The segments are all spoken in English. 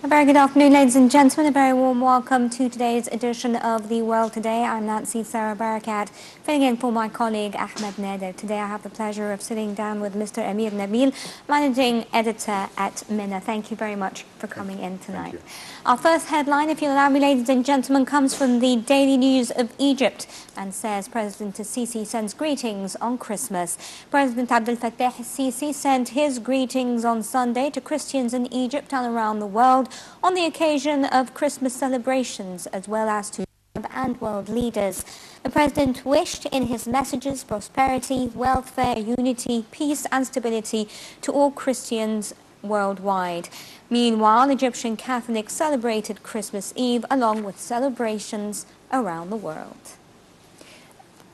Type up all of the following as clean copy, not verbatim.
A very good afternoon, ladies and gentlemen. A very warm welcome to today's edition of The World Today. I'm Nancy Sarah Barakat, filling in for my colleague Ahmed Nader. Today I have the pleasure of sitting down with Mr. Amir Nabil, Managing Editor at Minna. Thank you very much for coming in tonight. Our first headline, if you'll allow me, ladies and gentlemen, comes from the Daily News of Egypt and says President Sisi sends greetings on Christmas. President Abdel Fattah Sisi sent his greetings on Sunday to Christians in Egypt and around the world on the occasion of Christmas celebrations, as well as to Arab and world leaders. The President wished in his messages prosperity, welfare, unity, peace and stability to all Christians worldwide. Meanwhile, Egyptian Catholics celebrated Christmas Eve along with celebrations around the world.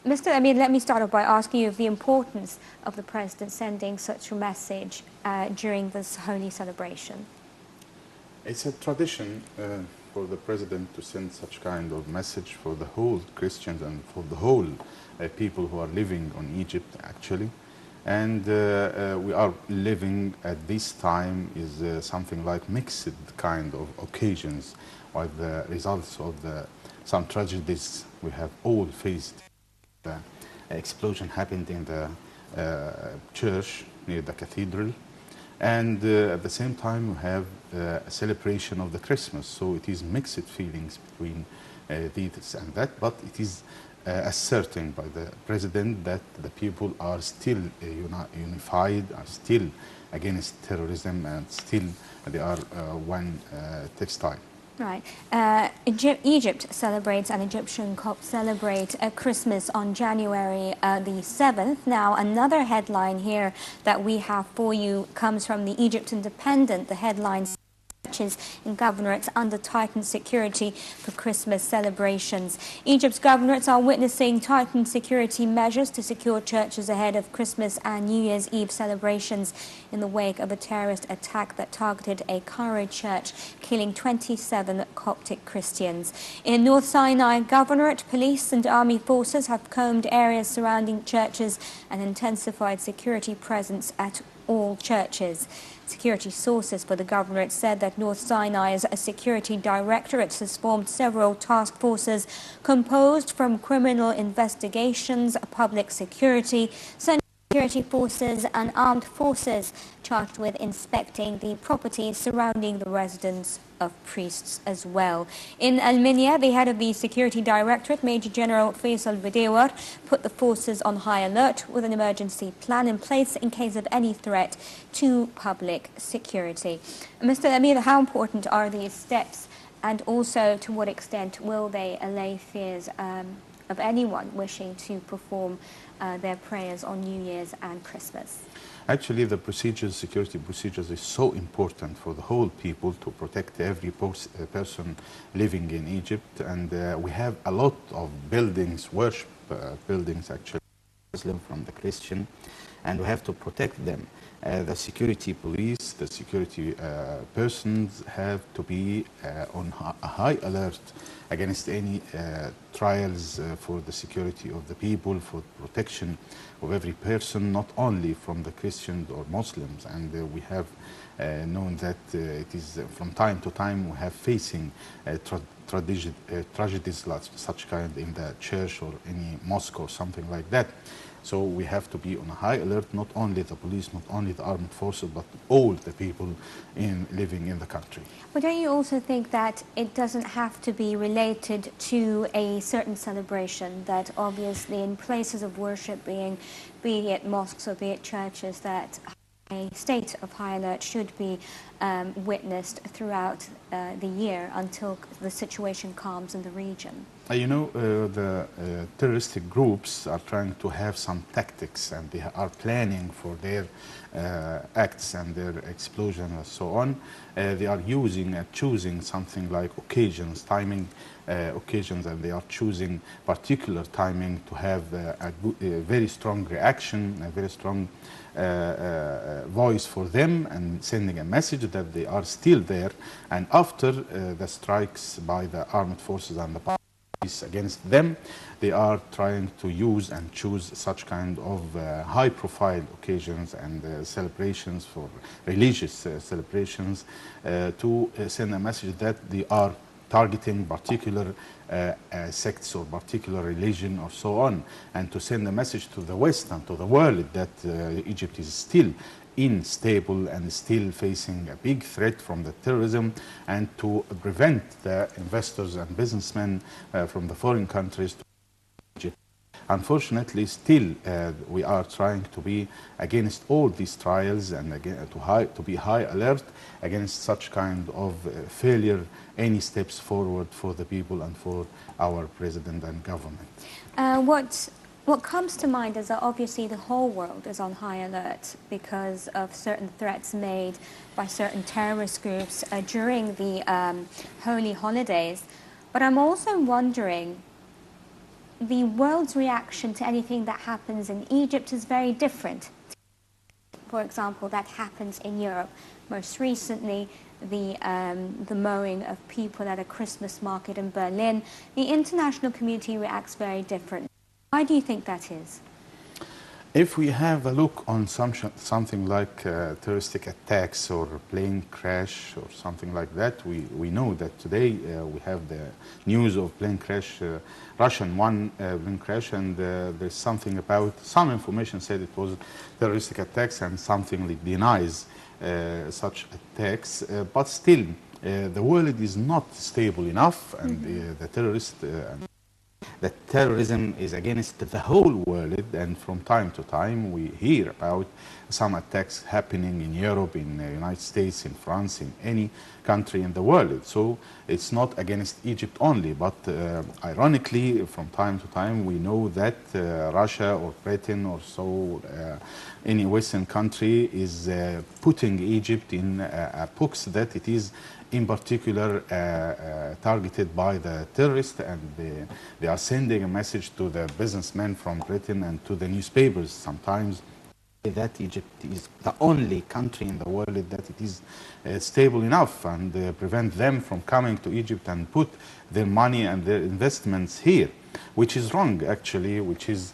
Mr. Amir, let me start off by asking you of the importance of the President sending such a message during this holy celebration. It's a tradition for the President to send such kind of message for the whole Christians and for the whole people who are living on Egypt, actually. And we are living at this time is something like mixed kind of occasions, with the results of some tragedies we have all faced. The explosion happened in the church near the cathedral, and at the same time we have a celebration of the Christmas. So it is mixed feelings between this and that, but it is asserting by the President that the people are still unified, are still against terrorism, and still they are one textile. Right. Egypt celebrates, and Egyptian Copts celebrate Christmas on January the 7th. Now, another headline here that we have for you comes from the Egypt Independent. The headline: churches in governorates under tightened security for Christmas celebrations. Egypt's governorates are witnessing tightened security measures to secure churches ahead of Christmas and New Year's Eve celebrations in the wake of a terrorist attack that targeted a Cairo church, killing 27 Coptic Christians. In North Sinai Governorate, police and army forces have combed areas surrounding churches and intensified security presence at all churches. Security sources for the governorate said that North Sinai's security directorate has formed several task forces composed from criminal investigations, public security, security forces and armed forces charged with inspecting the properties surrounding the residence of priests as well. In Al-Minya, the head of the Security Directorate, Major General Faisal Bidewar, put the forces on high alert with an emergency plan in place in case of any threat to public security. Mr. Amir, how important are these steps, and also to what extent will they allay fears of anyone wishing to perform their prayers on New Year's and Christmas? Actually, the procedures, security procedures, is so important for the whole people to protect every person living in Egypt. And we have a lot of buildings, worship buildings, actually, Muslim from the Christian, and we have to protect them. The security police, the security persons have to be on a high alert against any trials for the security of the people, for protection of every person, not only from the Christians or Muslims. And we have known that it is from time to time we have facing tragedies like such kind in the church or any mosque or something like that. So we have to be on a high alert, not only the police, not only the armed forces, but all the people living in the country. But don't you also think that it doesn't have to be related to a certain celebration, that obviously in places of worship, be it mosques or be it churches, that a state of high alert should be witnessed throughout the year until the situation calms in the region? You know, the terroristic groups are trying to have some tactics, and they are planning for their acts and their explosion and so on. They are using and choosing something like occasions, timing occasions, and they are choosing particular timing to have a very strong reaction, a very strong voice for them, and sending a message that they are still there. And after the strikes by the armed forces and the against them. They are trying to use and choose such kind of high-profile occasions and celebrations for religious celebrations to send a message that they are targeting particular sects or particular religion or so on, and to send a message to the West and to the world that Egypt is still unstable and still facing a big threat from the terrorism, and to prevent the investors and businessmen from the foreign countries to Egypt. Unfortunately, still we are trying to be against all these trials and again to be high alert against such kind of failure, any steps forward for the people and for our president and government. What comes to mind is that obviously the whole world is on high alert because of certain threats made by certain terrorist groups during the holy holidays. But I'm also wondering, the world's reaction to anything that happens in Egypt is very different. For example, that happens in Europe. Most recently, the mowing of people at a Christmas market in Berlin. The international community reacts very differently. Why do you think that is? If we have a look on something like terroristic attacks or plane crash or something like that, we know that today we have the news of plane crash, Russian one plane crash, and there's something about, some information said it was terroristic attacks and something like denies such attacks, but still the world is not stable enough, and the terrorism is against the whole world, and from time to time we hear about some attacks happening in Europe, in the United States, in France, in any country in the world. So it's not against Egypt only, but ironically from time to time we know that Russia or Britain or so, any Western country is putting Egypt in a box that it is in particular targeted by the terrorists, and they are sending a message to the businessmen from Britain and to the newspapers sometimes that Egypt is the only country in the world that it is stable enough, and prevent them from coming to Egypt and put their money and their investments here, which is wrong actually, which is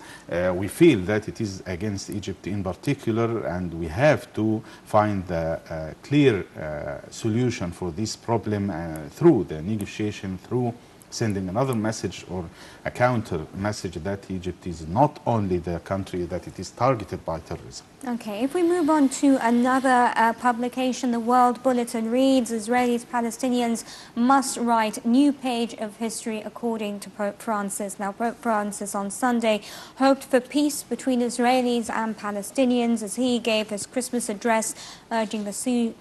we feel that it is against Egypt in particular, and we have to find a clear solution for this problem through the negotiation, through sending another message or a counter message that Egypt is not only the country that it is targeted by terrorism. Okay, if we move on to another publication, the World Bulletin reads, Israelis, Palestinians must write new page of history according to Pope Francis. Now, Pope Francis on Sunday hoped for peace between Israelis and Palestinians as he gave his Christmas address, urging the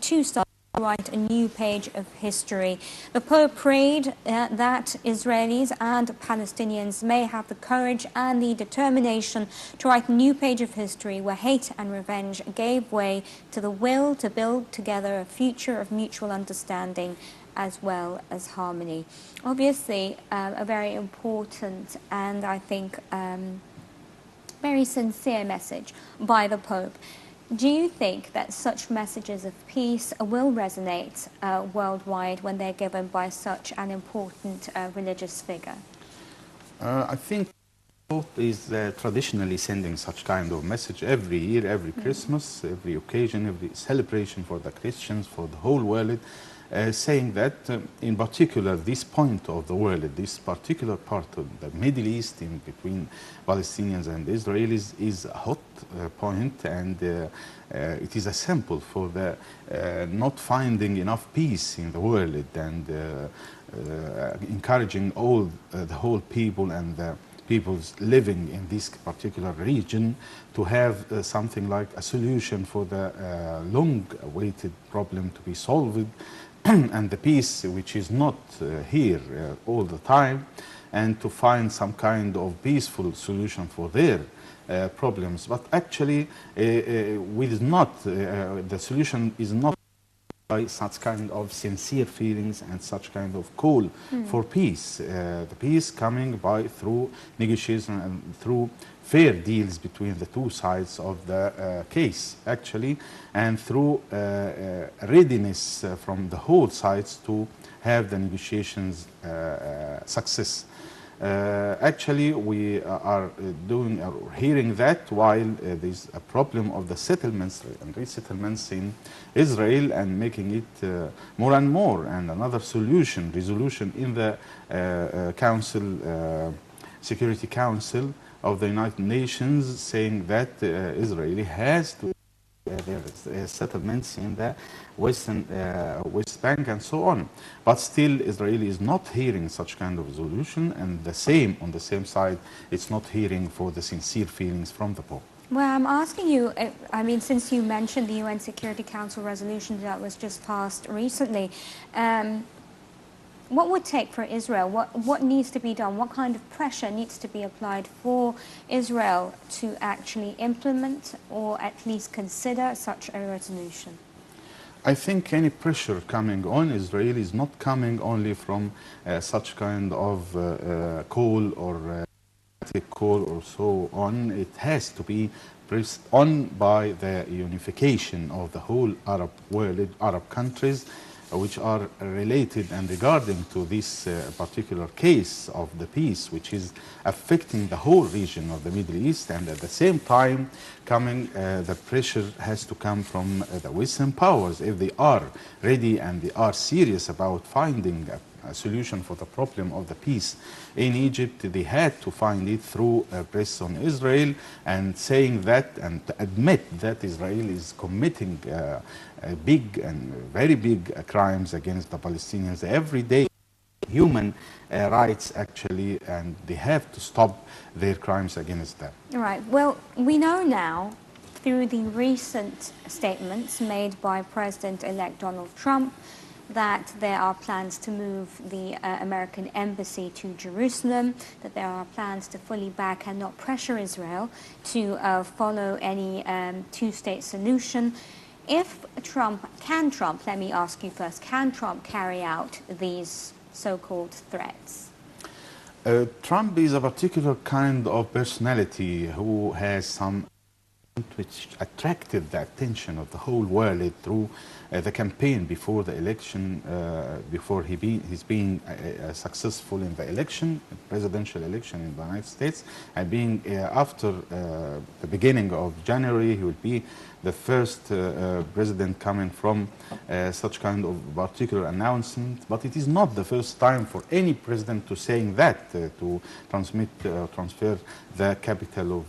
two sides to write a new page of history. The Pope prayed that Israelis and Palestinians may have the courage and the determination to write a new page of history where hate and revenge gave way to the will to build together a future of mutual understanding as well as harmony. Obviously, a very important and I think very sincere message by the Pope. Do you think that such messages of peace will resonate worldwide when they're given by such an important religious figure? I think Pope is traditionally sending such kind of message every year, every Christmas, every occasion, every celebration for the Christians, for the whole world, saying that in particular this point of the world, this particular part of the Middle East in between Palestinians and Israelis is a hot point, and it is a sample for the not finding enough peace in the world, and encouraging all the whole people and the peoples living in this particular region to have something like a solution for the long-awaited problem to be solved, and the peace which is not here all the time, and to find some kind of peaceful solution for their problems. But actually, the solution is not by such kind of sincere feelings and such kind of call for peace. The peace coming through negotiation and through fair deals between the two sides of the case, actually, and through readiness from the whole sides to have the negotiations success. Actually, we are hearing that while there's a problem of the settlements and resettlements in Israel and making it more and more, and another resolution in the Security Council of the United Nations saying that Israeli has to their settlements in the West Bank and so on. But still, Israel is not hearing such kind of resolution, and on the same side, it's not hearing for the sincere feelings from the Pope. Well, I'm asking you, I mean, since you mentioned the UN Security Council resolution that was just passed recently, what would take for Israel? What needs to be done? What kind of pressure needs to be applied for Israel to actually implement or at least consider such a resolution? I think any pressure coming on Israel is not coming only from such kind of call or call or so on. It has to be pressed on by the unification of the whole Arab world, Arab countries, which are related and regarding to this particular case of the peace, which is affecting the whole region of the Middle East, and at the same time the pressure has to come from the Western powers. If they are ready and they are serious about finding a solution for the problem of the peace in Egypt, they had to find it through press on Israel and saying that and to admit that Israel is committing big and very big crimes against the Palestinians every day. Human rights actually, and they have to stop their crimes against them. Right. Well, we know now through the recent statements made by President-elect Donald Trump that there are plans to move the American embassy to Jerusalem, that there are plans to fully back and not pressure Israel to follow any two-state solution. Can Trump, let me ask you first, can Trump carry out these so-called threats? Trump is a particular kind of personality who has some which attracted the attention of the whole world through the campaign before the election, before he's being successful in the election, presidential election in the United States, and being after the beginning of January, he will be the first president coming from such kind of particular announcement. But it is not the first time for any president to saying that, to transfer the capital of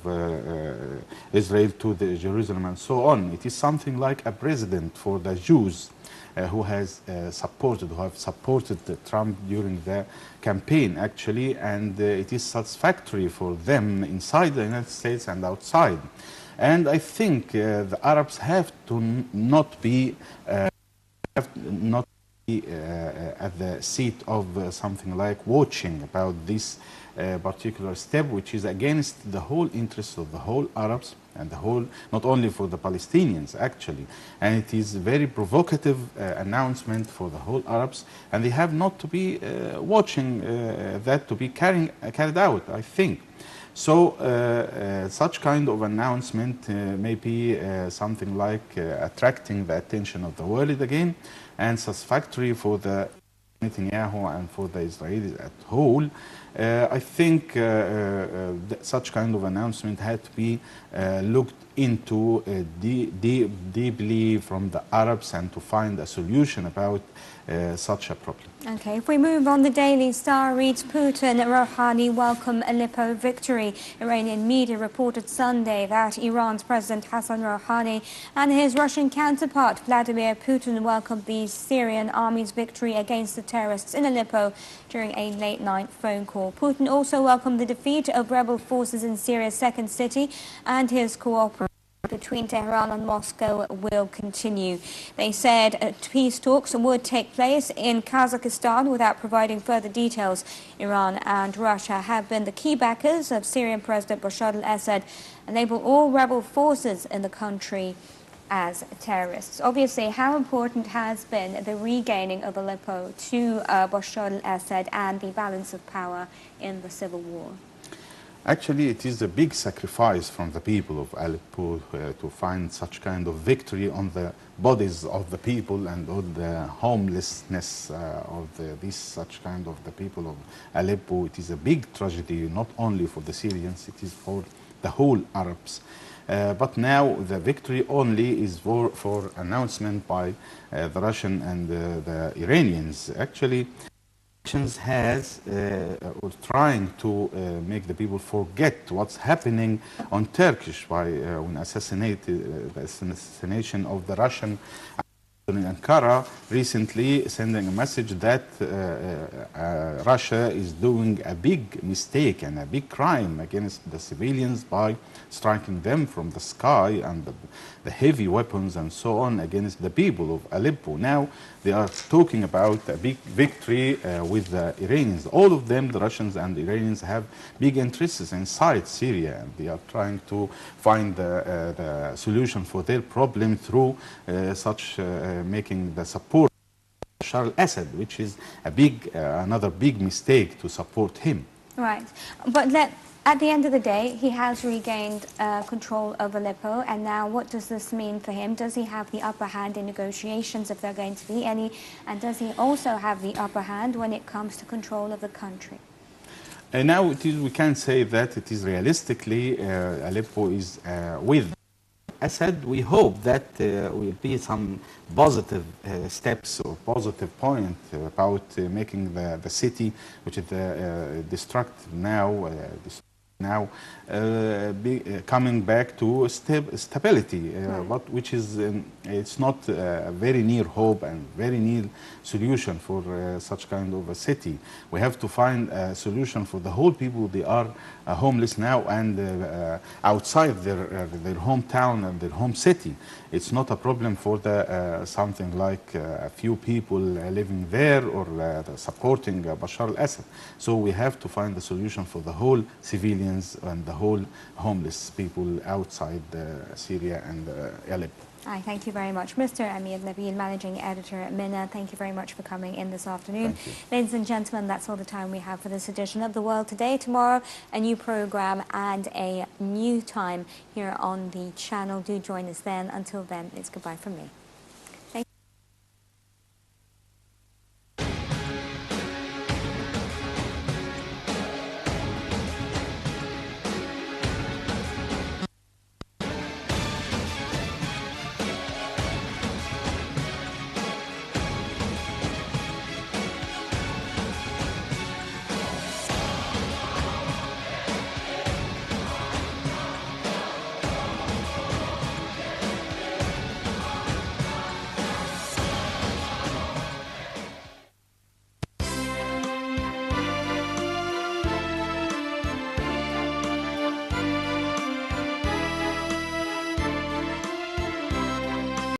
Israel to the Jerusalem and so on. It is something like a president for the Jews who have supported Trump during the campaign actually, and it is satisfactory for them inside the United States and outside. And I think the Arabs have to not be at the seat of something like watching about this particular step, which is against the whole interests of the whole Arabs and the whole, not only for the Palestinians actually. And it is a very provocative announcement for the whole Arabs, and they have not to be watching that to be carried out, I think. So such kind of announcement may be something like attracting the attention of the world again, and satisfactory for the Netanyahu and for the Israelis at whole. I think such kind of announcement had to be looked into deeply from the Arabs and to find a solution about such a problem. Okay, if we move on, the Daily Star reads, Putin Rouhani welcome Aleppo victory. Iranian media reported Sunday that Iran's President Hassan Rouhani and his Russian counterpart Vladimir Putin welcomed the Syrian army's victory against the terrorists in Aleppo during a late-night phone call. Putin also welcomed the defeat of rebel forces in Syria's second city, and his cooperation between Tehran and Moscow will continue. They said peace talks would take place in Kazakhstan without providing further details. Iran and Russia have been the key backers of Syrian President Bashar al-Assad and label all rebel forces in the country as terrorists. Obviously, how important has been the regaining of Aleppo to Bashar al-Assad and the balance of power in the civil war? Actually, it is a big sacrifice from the people of Aleppo to find such kind of victory on the bodies of the people and on the homelessness of this such kind of the people of Aleppo. It is a big tragedy, not only for the Syrians, it is for the whole Arabs. But now the victory only is for announcement by the Russian and the Iranians. Actually, has or trying to make the people forget what's happening on Turkish by when the assassination of the Russian in Ankara recently, sending a message that Russia is doing a big mistake and a big crime against the civilians by striking them from the sky and the heavy weapons and so on against the people of Aleppo. Now they are talking about a big victory with the Iranians. All of them, the Russians and the Iranians, have big interests inside Syria, and they are trying to find the solution for their problem through making the support of Bashar al-Assad, which is a another big mistake to support him. Right, but at the end of the day, he has regained control of Aleppo, and now what does this mean for him? Does he have the upper hand in negotiations, if there are going to be any, and does he also have the upper hand when it comes to control of the country? Now we can say that it is realistically Aleppo is with Assad. We hope that will be some positive steps or positive point about making the city, which is destructive now, coming back to stability, but which is it's not a very near hope and very near solution for such kind of a city. We have to find a solution for the whole people. They are homeless now and outside their hometown and their home city. It's not a problem for the something like a few people living there or supporting Bashar al-Assad. So we have to find a solution for the whole civilians and the whole homeless people outside Syria and Aleppo. I thank you very much. Mr. Amir Nabil, Managing Editor at Minna, thank you very much for coming in this afternoon. Ladies and gentlemen, that's all the time we have for this edition of The World Today. Tomorrow, a new program and a new time here on the channel. Do join us then. Until then, it's goodbye from me.